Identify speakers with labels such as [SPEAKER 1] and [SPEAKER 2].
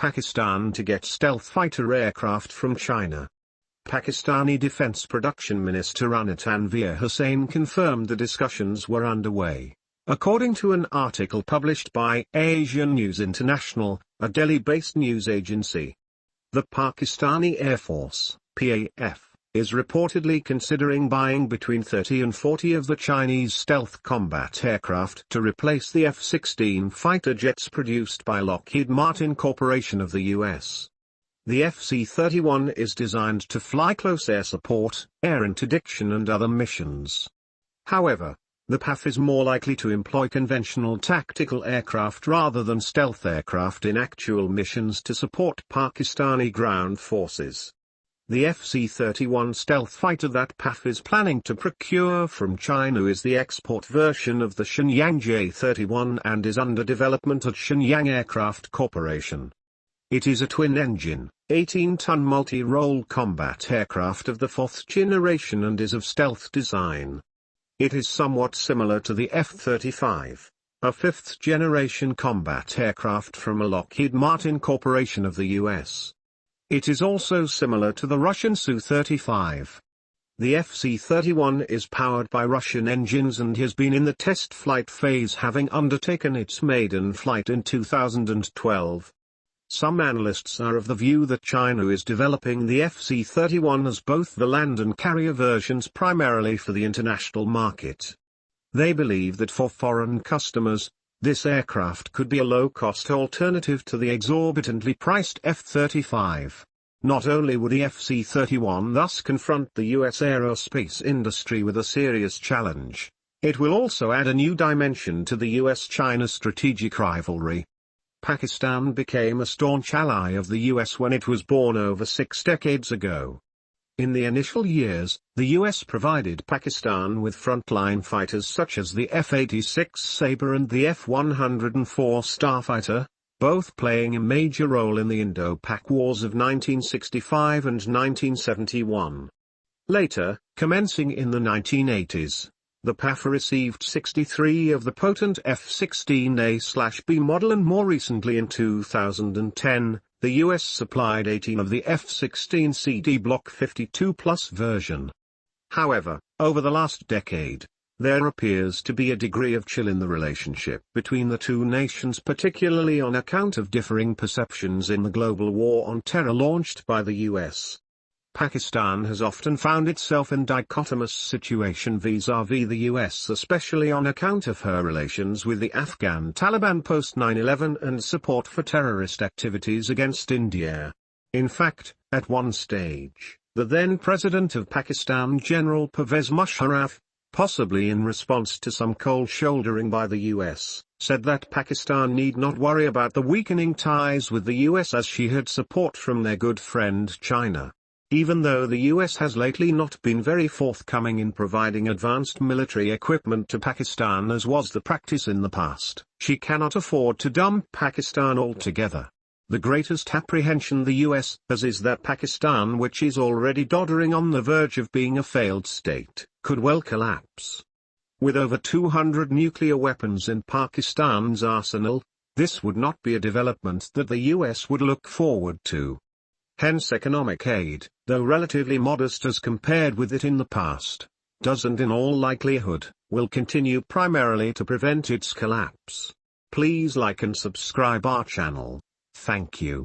[SPEAKER 1] Pakistan to get stealth fighter aircraft from China. Pakistani Defense Production Minister Rana Tanveer Hussain confirmed the discussions were underway. According to an article published by Asian News International, a Delhi-based news agency, the Pakistani Air Force, PAF, is reportedly considering buying between 30 and 40 of the Chinese stealth combat aircraft to replace the F-16 fighter jets produced by Lockheed Martin Corporation of the U.S. The FC-31 is designed to fly close air support, air interdiction and other missions. However, the PAF is more likely to employ conventional tactical aircraft rather than stealth aircraft in actual missions to support Pakistani ground forces. The FC-31 stealth fighter that PAF is planning to procure from China is the export version of the Shenyang J-31 and is under development at Shenyang Aircraft Corporation. It is a twin-engine, 18-ton multi-role combat aircraft of the fourth generation and is of stealth design. It is somewhat similar to the F-35, a fifth-generation combat aircraft from a Lockheed Martin Corporation of the U.S. It is also similar to the Russian Su-35. The FC-31 is powered by Russian engines and has been in the test flight phase, having undertaken its maiden flight in 2012. Some analysts are of the view that China is developing the FC-31 as both the land and carrier versions primarily for the international market. They believe that for foreign customers, this aircraft could be a low-cost alternative to the exorbitantly priced F-35. Not only would the FC-31 thus confront the U.S. aerospace industry with a serious challenge, it will also add a new dimension to the U.S.-China strategic rivalry. Pakistan became a staunch ally of the U.S. when it was born over 6 decades ago. In the initial years, the U.S. provided Pakistan with frontline fighters such as the F-86 Sabre and the F-104 Starfighter, both playing a major role in the Indo-Pak Wars of 1965 and 1971. Later, commencing in the 1980s, the PAF received 63 of the potent F-16A/B model and more recently in 2010, the U.S. supplied 18 of the F-16CD Block 52+ version. However, over the last decade, there appears to be a degree of chill in the relationship between the two nations, particularly on account of differing perceptions in the global war on terror launched by the U.S. Pakistan has often found itself in dichotomous situation vis-à-vis the U.S., especially on account of her relations with the Afghan Taliban post 9/11 and support for terrorist activities against India. In fact, at one stage, the then President of Pakistan General Pervez Musharraf, possibly in response to some cold shouldering by the U.S., said that Pakistan need not worry about the weakening ties with the U.S. as she had support from their good friend China. Even though the U.S. has lately not been very forthcoming in providing advanced military equipment to Pakistan as was the practice in the past, she cannot afford to dump Pakistan altogether. The greatest apprehension the U.S. has is that Pakistan, which is already doddering on the verge of being a failed state, could well collapse. With over 200 nuclear weapons in Pakistan's arsenal, this would not be a development that the U.S. would look forward to. Hence economic aid, though relatively modest as compared with it in the past, does and in all likelihood, will continue primarily to prevent its collapse. Please like and subscribe our channel. Thank you.